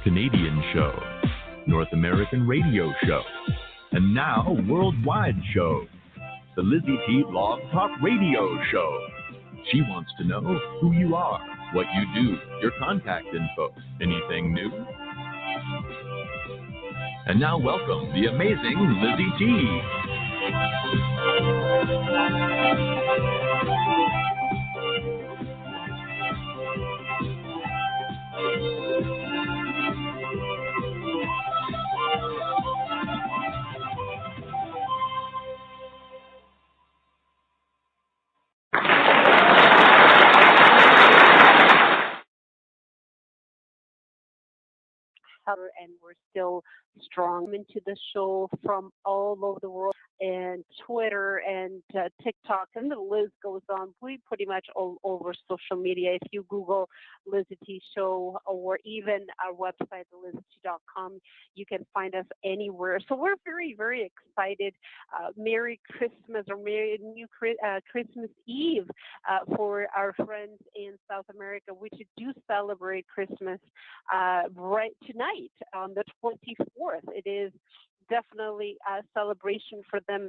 Canadian show, North American radio show, and now worldwide show, the LizyT Blog Talk Radio Show. She wants to know who you are, what you do, your contact info, anything new. And now welcome the amazing LizyT. And we're still strong into the show from all over the world, and Twitter and TikTok, and the list goes on. We pretty much all over social media. If you Google LizyT Show or even our website, LizyT.com, you can find us anywhere. So we're very, very excited. Merry Christmas or Christmas Eve for our friends in South America, which do celebrate Christmas right tonight on the 24th. It is definitely a celebration for them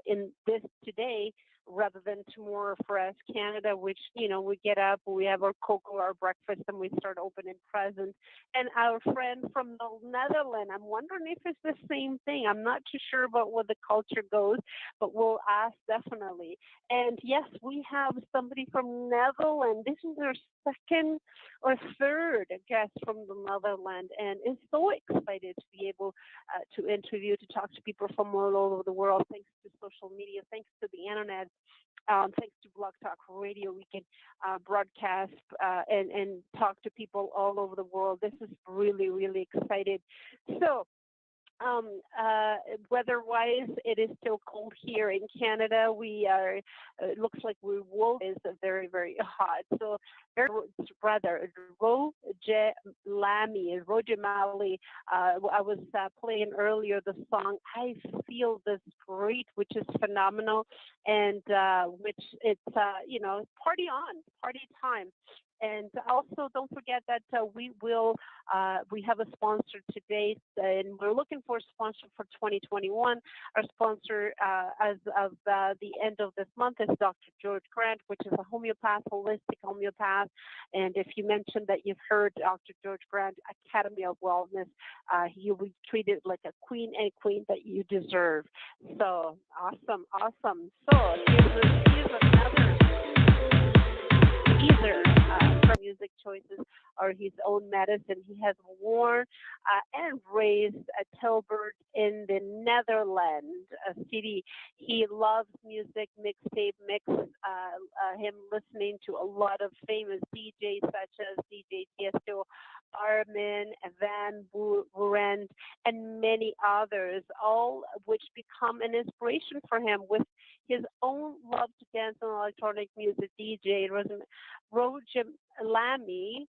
in this today rather than tomorrow for us, Canada, which, you know, we get up, we have our cocoa, our breakfast, and we start opening presents. And our friend from the Netherlands, I'm wondering if it's the same thing. I'm not too sure about where the culture goes, but we'll ask definitely. And yes, we have somebody from Netherlands. This is our second or third guest from the Netherlands, and is so excited to be able to interview, to talk to people from all over the world, thanks to social media, thanks to the internet. Thanks to Blog Talk Radio, we can broadcast and talk to people all over the world. This is really, really excited. So, weather-wise, it is still cold here in Canada. We are, it looks like we will is very, very hot. So, rather, Rogelami. I was playing earlier the song "I Feel This Great," which is phenomenal, and which it's party on, party time. And also, don't forget that we have a sponsor today, and we're looking for a sponsor for 2021. Our sponsor as of the end of this month is Dr. George Grant, which is a homeopath, holistic homeopath. And if you mention that you've heard Dr. George Grant Academy of Wellness, you'll be treated like a queen and queen that you deserve. So awesome. So here's another teaser. Music choices are his own medicine. He has born and raised a Tilburg in the Netherlands city. He loves music, mixtape, him listening to a lot of famous DJs such as DJ Tiesto, Armin, Van Buren, and many others, all which become an inspiration for him with his own love to dance and electronic music. DJ Rogelami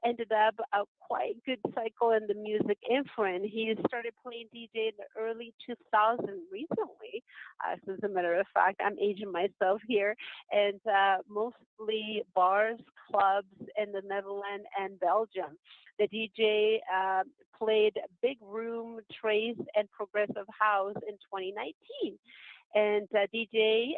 ended up a quite good cycle in the music influence. He started playing DJ in the early 2000s recently. As a matter of fact, I'm aging myself here, and mostly bars, clubs in the Netherlands and Belgium. The DJ played big room, trace, and progressive house in 2019. And DJ,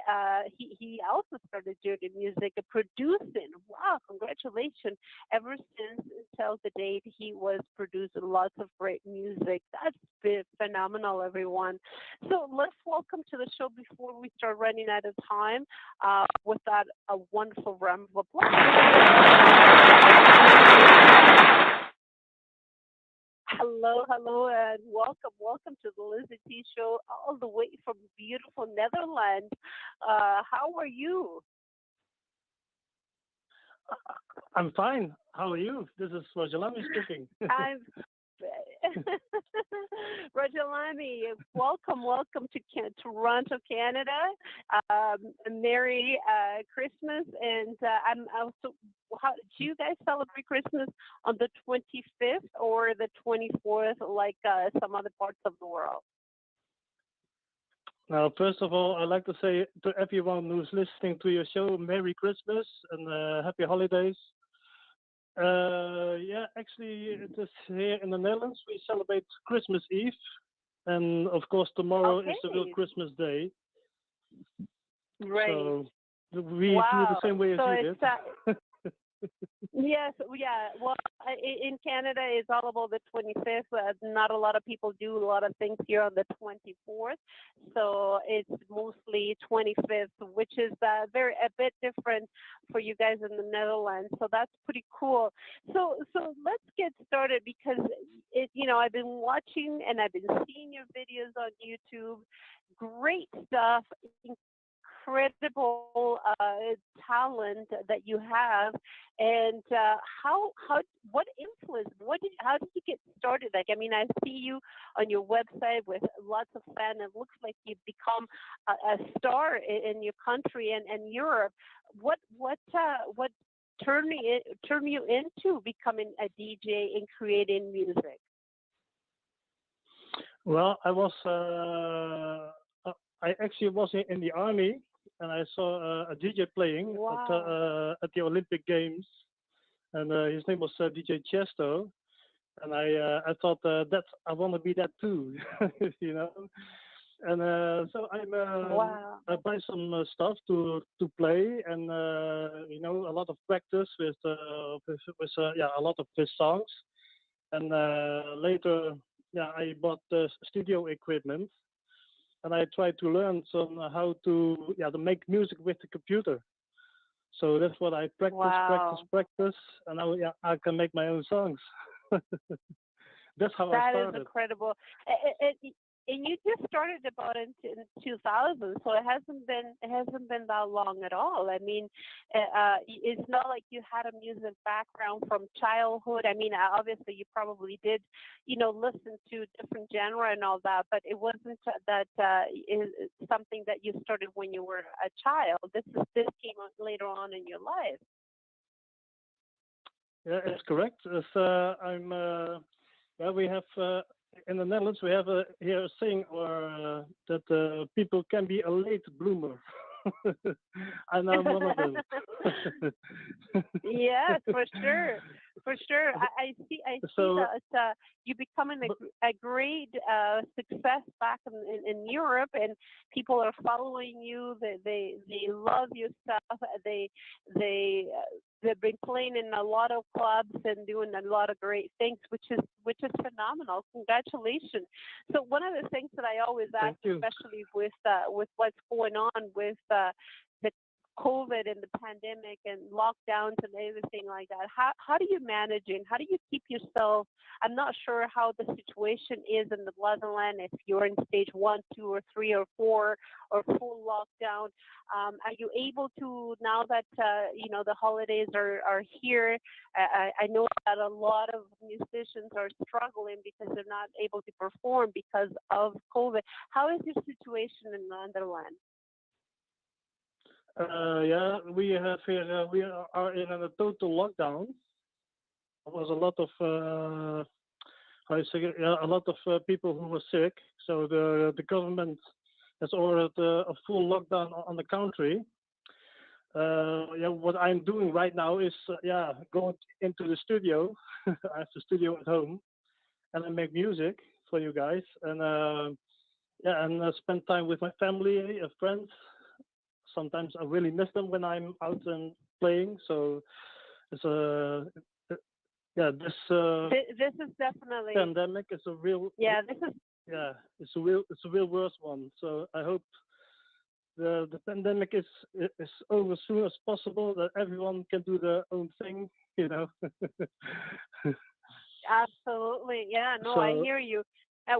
he also started doing music, producing. Wow, congratulations. Ever since until the date, he was producing lots of great music. That's been phenomenal, everyone. So let's welcome to the show before we start running out of time with that a wonderful round of applause. Hello, and welcome to the LizyT Show, all the way from beautiful Netherlands. How are you? I'm fine. How are you? This is Rogelami speaking. I'm Rogelami. Welcome to Toronto, Canada. Merry Christmas, and I'm also. How do you guys celebrate Christmas on the 25th or the 24th, like some other parts of the world? Now, first of all, I'd like to say to everyone who's listening to your show, Merry Christmas and Happy Holidays. Yeah, actually, it is here in the Netherlands. We celebrate Christmas Eve, and of course, tomorrow is the real Okay, Christmas Day. right. So we do it the Wow. same way as So you it's did. yes, yeah. Well, in Canada, it's all about the 25th. Not a lot of people do a lot of things here on the 24th, so it's mostly 25th, which is a bit different for you guys in the Netherlands. So that's pretty cool. So let's get started because I've been watching and I've been seeing your videos on YouTube. Great stuff, incredible talent that you have, and how what influence? How did you get started? Like, I mean, I see you on your website with lots of fans. It looks like you've become a star in your country and Europe. What turned you into becoming a DJ and creating music? Well, I actually was in the army, and I saw a DJ playing Wow. at the Olympic Games, and his name was DJ Chesto, and I thought that I want to be that too, you know. And so Wow. I buy some stuff to play, and a lot of practice with yeah, a lot of his songs, and later, yeah, I bought the studio equipment, and I tried to learn some how to make music with the computer. So that's what I Wow. practice, and now, yeah, I can make my own songs. That's how I That is started. incredible. And you just started about in 2000, so it hasn't been that long at all. I mean, it's not like you had a music background from childhood. I mean, obviously you probably did, listen to different genre and all that, but it wasn't that is something that you started when you were a child. This came out later on in your life. Yeah, it's correct. I'm yeah, we have in the Netherlands we have here a saying that people can be a late bloomer, and I'm one of them. Yes, for sure, for sure. I see So, that you becoming but, a great success back in Europe, and people are following you. They love your stuff. They've been playing in a lot of clubs and doing a lot of great things, which is phenomenal. Congratulations. So one of the things that I always ask, thank you. especially with what's going on with the COVID and the pandemic and lockdowns and everything like that. How do you manage it? How do you keep yourself? I'm not sure how the situation is in the Netherlands, if you're in stage 1, 2, or 3, or 4, or full lockdown. Are you able to, now that the holidays are here? I know that a lot of musicians are struggling because they're not able to perform because of COVID. How is your situation in the Netherlands? Yeah, we have here we are in a total lockdown. There was a lot of how you say it, yeah, a lot of people who were sick. So the government has ordered a full lockdown on the country. Yeah, what I'm doing right now is yeah, going into the studio. I have the studio at home, and I make music for you guys, and yeah, and spend time with my family, friends. Sometimes I really miss them when I'm out and playing. So it's yeah, this This is definitely, pandemic is a real yeah, this is yeah, it's a real worse one. So I hope the pandemic is over as soon as possible, that everyone can do their own thing, you know. absolutely, yeah, no, I So hear you.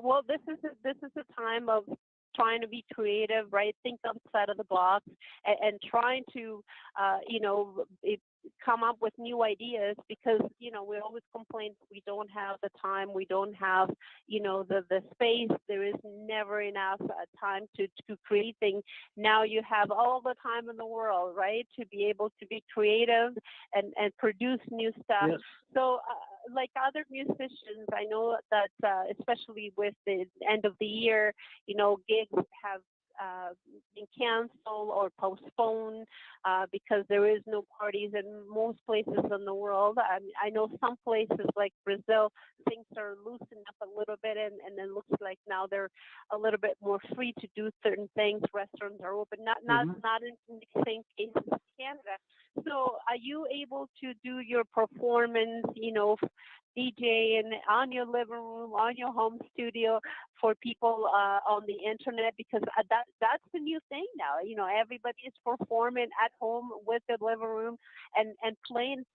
Well, this is a time of trying to be creative, right? Think outside of the box, and trying to, come up with new ideas, because we always complain we don't have the time, we don't have the space. There is never enough time to create things. Now you have all the time in the world, right, to be able to be creative and produce new stuff. yes, So, like other musicians, I know that especially with the end of the year, gigs have been canceled or postponed because there is no parties in most places in the world. I know some places like Brazil, things are loosened up a little bit, and then looks like now they're a little bit more free to do certain things. Restaurants are open, not in the same cases in Canada. So, are you able to do your performance, DJ on your living room, on your home studio for people on the internet? Because that's the new thing now. Everybody is performing at home with their living room and playing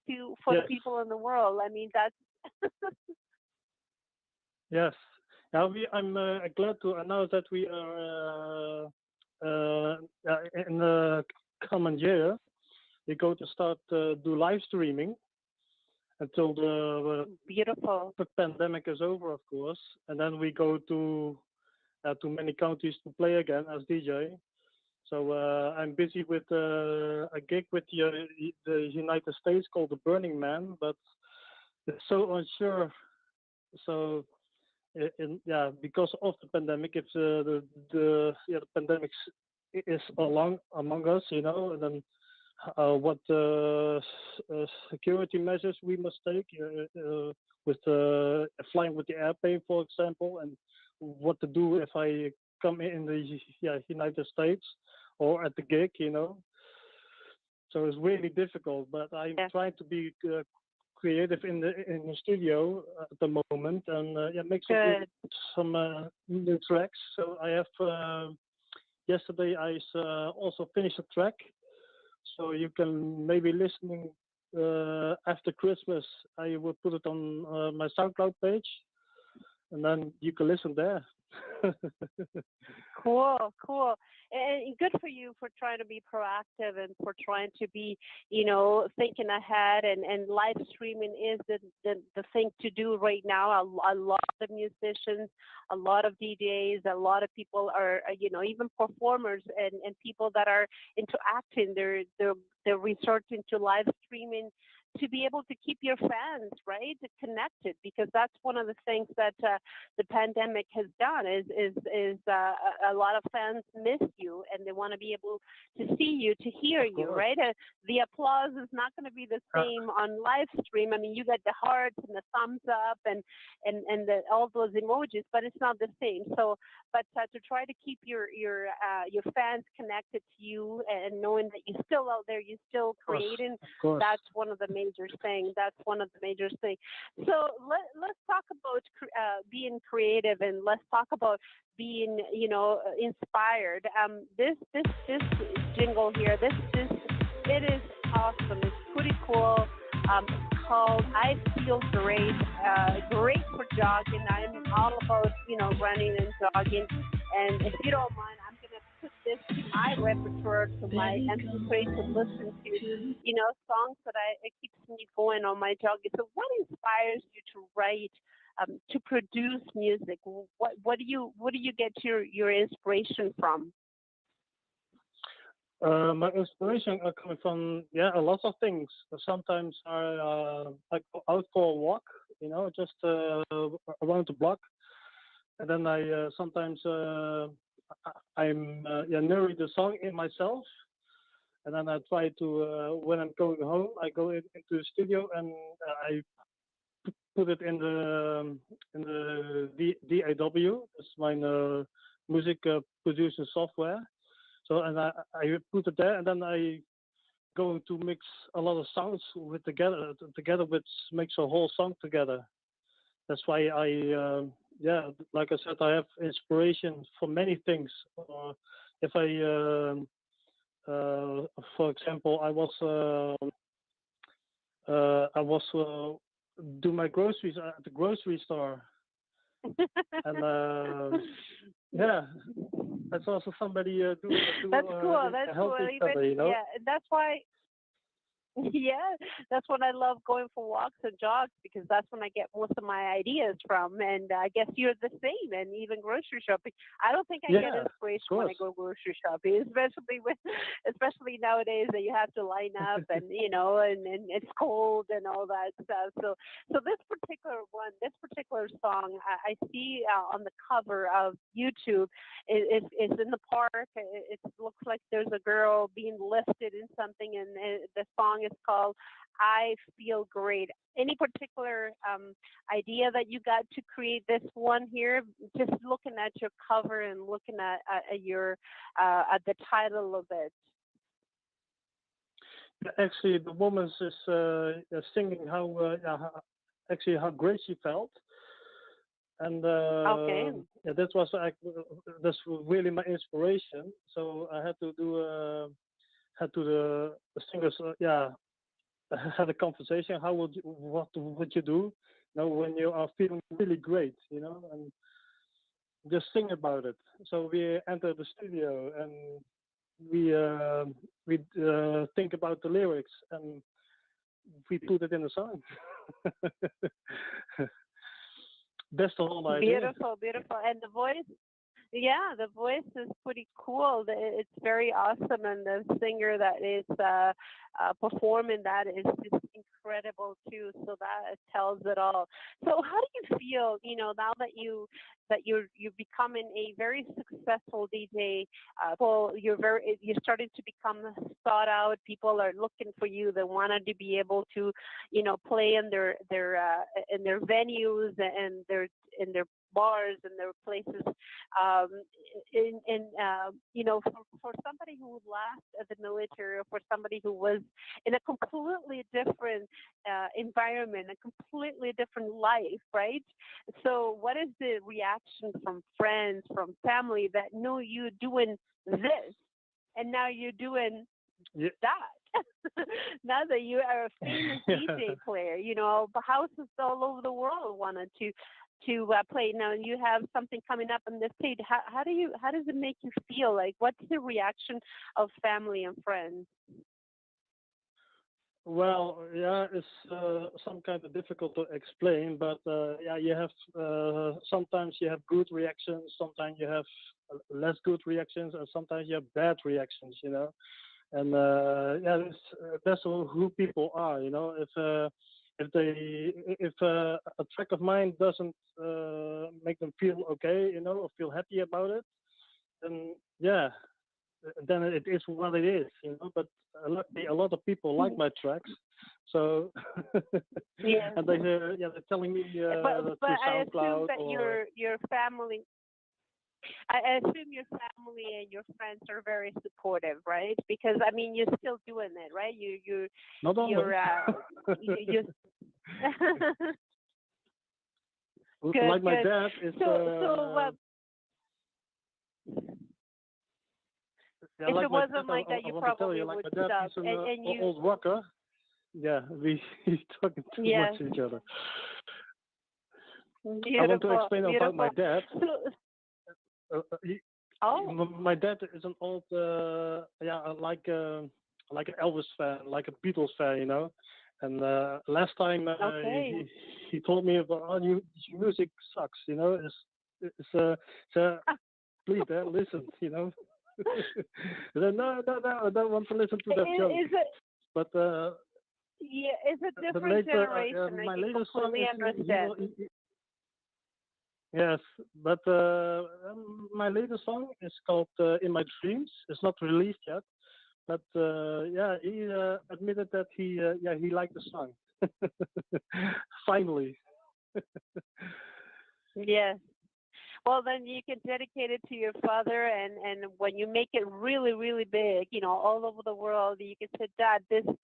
for Yes. people in the world. I mean, that's Yes. Now I'm glad to announce that we are in the coming year. We're going to start do live streaming until the beautiful. pandemic is over, of course, and then we go to many countries to play again as DJ. So I'm busy with a gig with the United States called the Burning Man, but it's so unsure. So because of the pandemic, if the pandemic is among us, and then what security measures we must take with flying with the airplane, for example, and what to do if I come in the United States or at the gig, So it's really difficult, but I'm trying to be creative in the studio at the moment and make some new tracks. So I have yesterday I also finished a track. So you can maybe listening after Christmas. I will put it on my SoundCloud page, and then you can listen there. Cool. And good for you for trying to be proactive and for trying to be, thinking ahead. And live streaming is the thing to do right now. A lot of musicians, a lot of DJs, a lot of people are, even performers and people that are into acting. They're resorting to live streaming to be able to keep your fans connected, because that's one of the things that the pandemic has done is a lot of fans miss you and they want to be able to see you, to hear you, right? The applause is not going to be the same on live stream. I mean, you get the hearts and the thumbs up and all those emojis, but it's not the same. So, but to try to keep your fans connected to you and knowing that you're still out there, you're still creating, that's one of the major things. So let's talk about being creative, and let's talk about being, inspired. This jingle here, it is awesome. It's pretty cool. Called "I Feel Great," great for jogging. I'm all about running and jogging. And if you don't mind, I'm gonna put this to my repertoire, to my MP3 to listen to, songs that it keeps me going on my jogging. So, what inspires you to write, to produce music? What do you get your inspiration from? My inspiration are coming from a lot of things. Sometimes I go out for a walk, just around the block, and then I sometimes I'm narrate the song in myself, and then I try to when I'm going home, I go into the studio and I put it in the DAW. That's my music producing software. So and I put it there, and then I go to mix a lot of sounds together, which makes a whole song together. That's why like I said, I have inspiration for many things. If I, for example, I was do my groceries at the grocery store, and that's also somebody do. That's cool. That's help cool. each other, Yeah, that's why. Yeah, that's when I love going for walks and jogs because that's when I get most of my ideas from. And I guess you're the same. And even grocery shopping, I don't think I get Yeah, of inspiration when I course. go grocery shopping, especially especially nowadays that you have to line up and and it's cold and all that stuff. So this particular one, this particular song, I see on the cover of YouTube is in the park. It looks like there's a girl being lifted in something, and the song is called "I Feel Great." Any particular idea that you got to create this one here? Just looking at your cover and looking at your at the title of it. Actually, the woman is singing actually how great she felt, and Okay. yeah, that was that's really my inspiration. So I had to do had to the singers had a conversation. How would what would you do? When you are feeling really great, and just sing about it. So we entered the studio and we uh, we think about the lyrics and we put it in the song. That's the whole idea. Beautiful, beautiful. And the voice, yeah, the voice is pretty cool. It's very awesome, and the singer that is performing that is just incredible too. So that tells it all. So how do you feel? Now that you're becoming a very successful DJ. Well, you're starting to become sought out. People are looking for you. They wanted to be able to, play in their venues and their bars and their places. Um, for somebody who left the military, or for somebody who was in a completely different environment, a completely different life, right? So, what is the reaction from friends, from family that know you doing this, and now you're doing Yeah. that? Now that you are a famous DJ player, houses all over the world wanted to play. Now you have something coming up on this stage. How does it make you feel? Like, what's the reaction of family and friends? Well, yeah, it's some kind of difficult to explain, but yeah, you have sometimes you have good reactions, sometimes you have less good reactions, and sometimes you have bad reactions, And yeah, that's who people are, if a track of mine doesn't make them feel okay, or feel happy about it, then yeah, then it is what it is, But luckily, a lot of people like my tracks, so Yes, and they're telling me but through I assume SoundCloud that or your family. I assume your family and your friends are very supportive, right? Because I mean, you're still doing it, right? not always. You're you. Good, Like my good. dad is So yeah, if like it my wasn't dad, like that, I you want to tell probably you, like would my dad, stop. he's an And you, old rocker. Yeah, we he's talking too much yes, to each other. I want to beautiful, explain about my beautiful. dad. So, Uh, uh, he, oh, my dad is an old, like an Elvis fan, like a Beatles fan, And last time okay. he told me about, oh, your music sucks, so please, listen, I said, no, I don't want to listen to that joke. Is it? But Yeah, it's a but different later, generation. I my can latest song completely is understand. yes, but my latest song is called "In My Dreams." It's not released yet, but yeah, he admitted that he liked the song. Finally. Yes. Well, then you can dedicate it to your father, and when you make it really, really big, all over the world, you can say, Dad, this is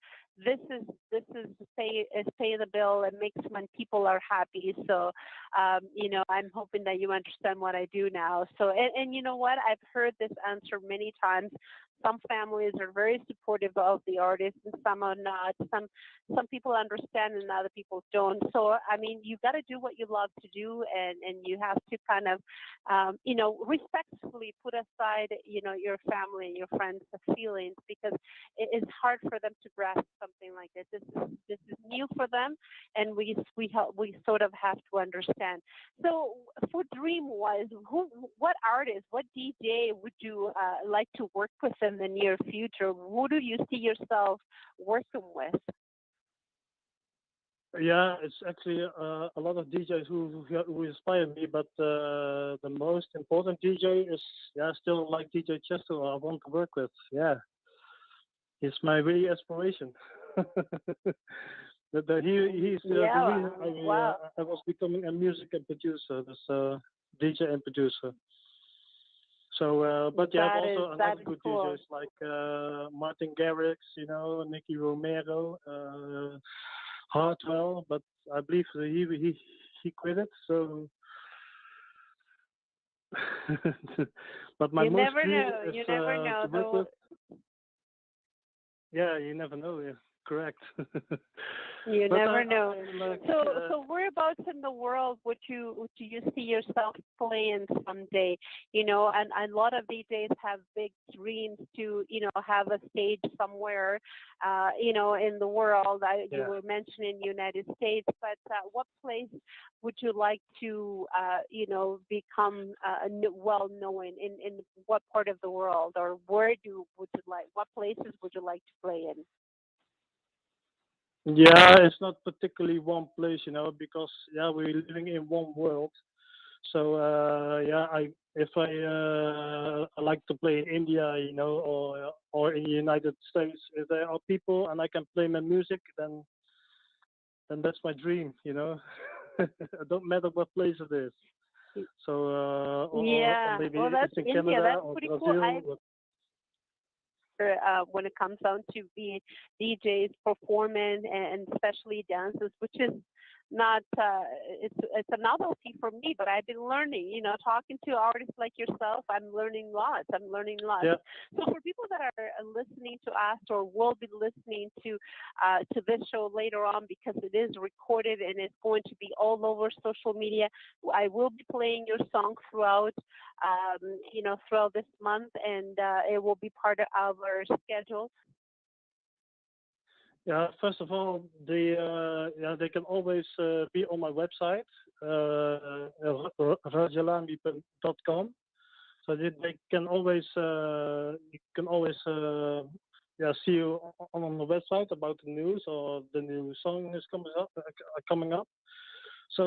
paying the bill. It makes when people are happy. So, I'm hoping that you understand what I do now. So, and you know what? I've heard this answer many times. Some families are very supportive of the artist, and some are not. Some people understand, and other people don't. So I mean, you got to do what you love to do, and you have to kind of, respectfully put aside, your family and your friends' feelings, because it is hard for them to grasp something like this. This is new for them, and we sort of have to understand. So for Dreamwise, what artist, what DJ would you like to work with in the near future? Who do you see yourself working with? Yeah, it's actually a lot of DJs who inspire me, but the most important DJ is still like DJ Chester. I want to work with. Yeah, he's my really inspiration. He's the Yeah, reason wow. I was becoming a music and producer, this DJ and producer. So, but you have also That another is good cool. DJs like Martin Garrix, Nicky Romero, Hartwell, but I believe he quit it. So, but my You most never dream know. is You never to know. work Though. with. Yeah, you never know. Yeah, correct. You But never know. I like. So whereabouts in the world do you see yourself playing someday? And a lot of DJs have big dreams to, have a stage somewhere, in the world. You Yeah. were mentioning United States, but what place would you like to, become well known in what part of the world, or what places would you like to play in? Yeah, it's not particularly one place, because we're living in one world. So I if I like to play in India, or in the United States, if there are people and I can play my music, then that's my dream. It don't matter what place it is. So or Yeah, maybe well, if that's it's in India. Canada That's or pretty cool. Brazil. When it comes down to being DJs performing and especially dances, which is not it's a novelty for me, but I've been learning. Talking to artists like yourself, I'm learning lots. I'm learning lots. Yeah. So for people that are listening to us or will be listening to this show later on, because it is recorded and it's going to be all over social media, I will be playing your song throughout this month, and it will be part of our schedule. Yeah, first of all, they can always be on my website, rogelami.com. So they can always see you on the website about the news or the new song is coming up. So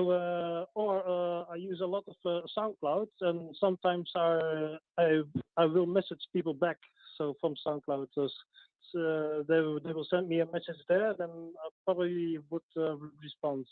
or I use a lot of SoundCloud, and sometimes I will message people back. So from SoundCloud, they will send me a message there, then I probably would respond.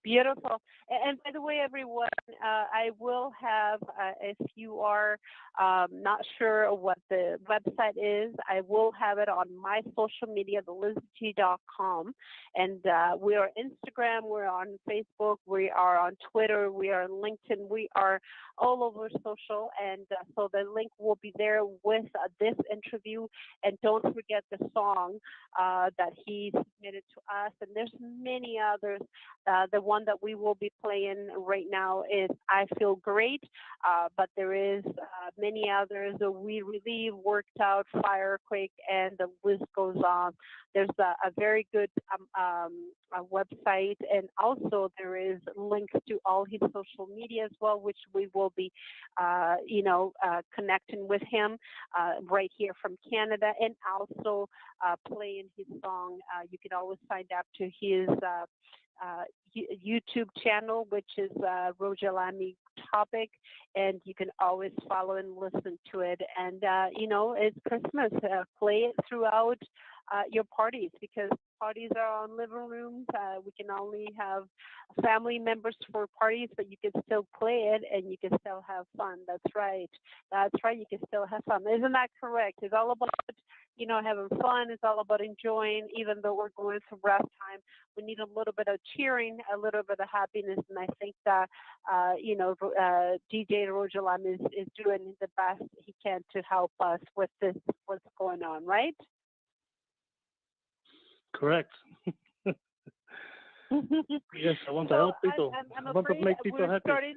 Beautiful. And by the way, everyone, I will have, if you are not sure what the website is, I will have it on my social media, thelizyt.com. And we are on Instagram, we're on Facebook, we are on Twitter, we are on LinkedIn, we are all over social. And so the link will be there with this interview. And don't forget the song that he submitted to us. And there's many others. The one that we will be playing right now is I Feel Great, but there is many others. We really worked out Firequake, and the list goes on. There's a very good a website, and also there is links to all his social media as well, which we will be, connecting with him right here from Canada, and also playing his song. You can always sign up to his YouTube channel, which is Rogelami Topic, and you can always follow and listen to it. And it's Christmas. Play it throughout your parties, because parties are on living rooms. We can only have family members for parties, but you can still play it and you can still have fun. That's right. That's right. You can still have fun. Isn't that correct? It's all about having fun. It's all about enjoying, even though we're going through rough time. We need a little bit of cheering, a little bit of happiness, and I think that DJ Rogelami is doing the best he can to help us with this, what's going on, right? Correct. Yes, I want to help people. I want to make people happy.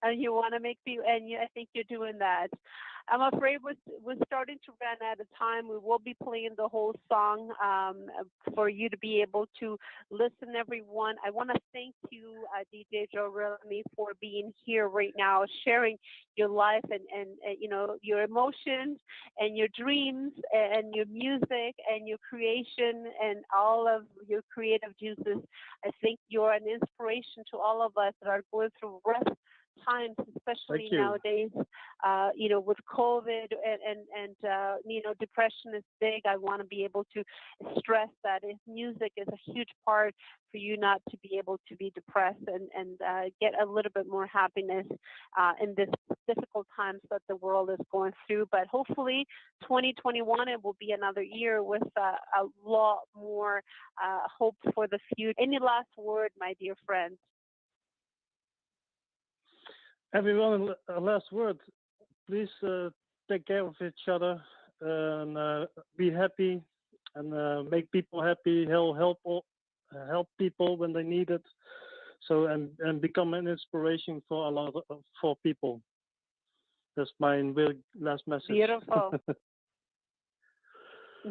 And you want to make people, and I think you're doing that. I'm afraid we're starting to run out of time. We will be playing the whole song for you to be able to listen, everyone. I want to thank you, DJ Rogelami, for being here right now, sharing your life and your emotions and your dreams and your music and your creation and all of your creative juices. I think you're an inspiration to all of us that are going through rough times, especially nowadays, with COVID and depression is big. I want to be able to stress that if music is a huge part for you not to be able to be depressed and get a little bit more happiness in this difficult times that the world is going through. But hopefully 2021, it will be another year with a lot more hope for the future. Any last word, my dear friend? Everyone, a last word. Please take care of each other and be happy and make people happy. Help people when they need it. So and become an inspiration for for people. That's my really last message. Beautiful.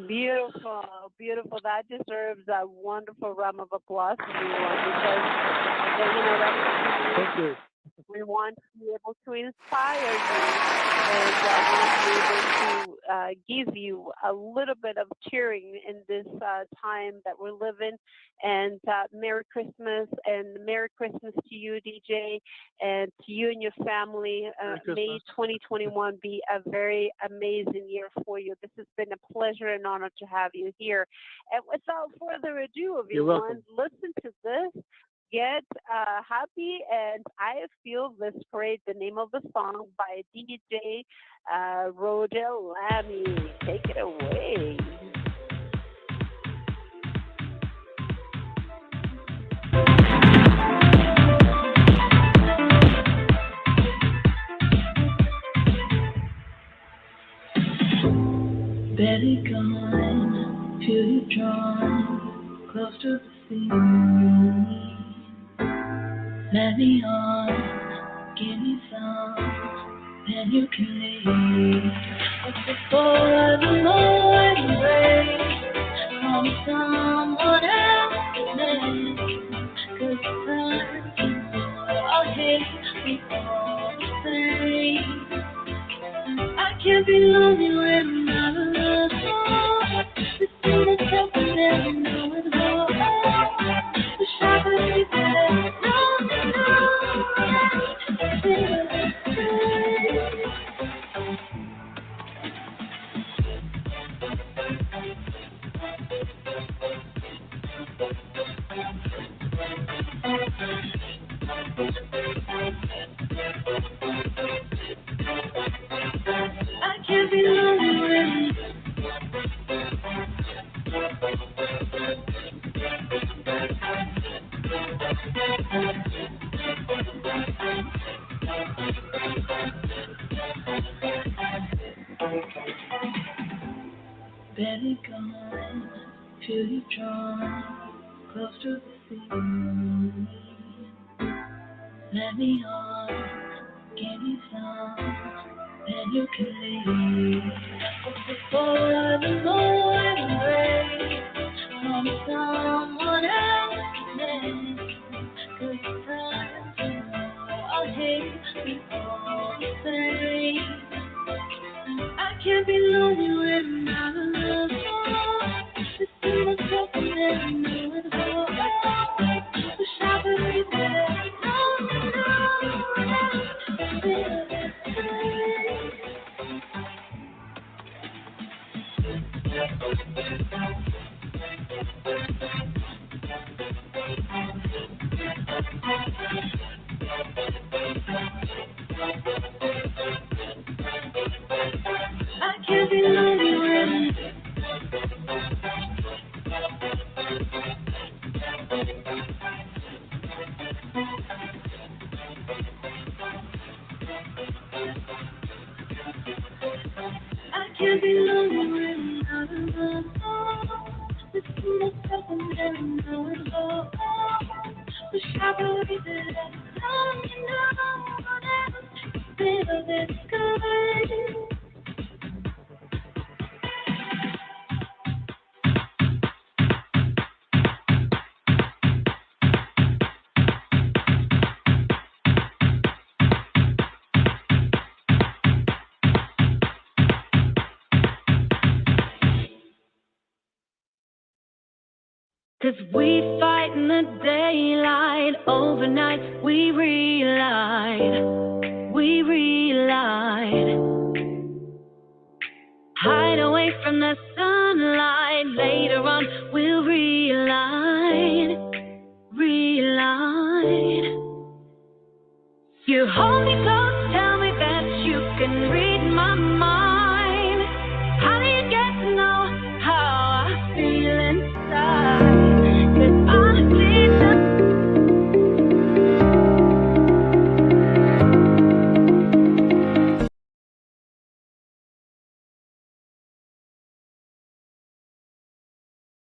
Beautiful. That deserves a wonderful round of applause from everyone because that's Thank you. We want to be able to inspire you and want to be able to give you a little bit of cheering in this time that we're living. And Merry Christmas to you, DJ, and to you and your family. May 2021 be a very amazing year for you. This has been a pleasure and honor to have you here. And without further ado, everyone, listen to this. Get happy, and I Feel This Parade, the name of the song by DJ Rogelami. Take it away. Barely gone, feel you drawn close to the sea. Let me on, give me some, then you can leave. But before I know I'm away from someone else's name, 'cause time can I'll hate me all the same. I can't be lonely when I'm alone. This is something that you know is wrong. Wish I could be there. I can't be lonely when barely gone, feel you drawn close to the sea. Let me on, give me some, then you can leave. But before I know I'm away from someone else's name, 'cause time I'll hate you all the same. I can't be lonely when I'm alone. This is something that I know is wrong. Wish I could be there. can't be lonely when I'm alone. Listen myself and then know it all. Wish I could read it at time, you know what else never this good. 'Cause we fight in the daylight, overnight we relied. Hide away from the sunlight, later on we'll realign. You hold me close, tell me that you can read my mind.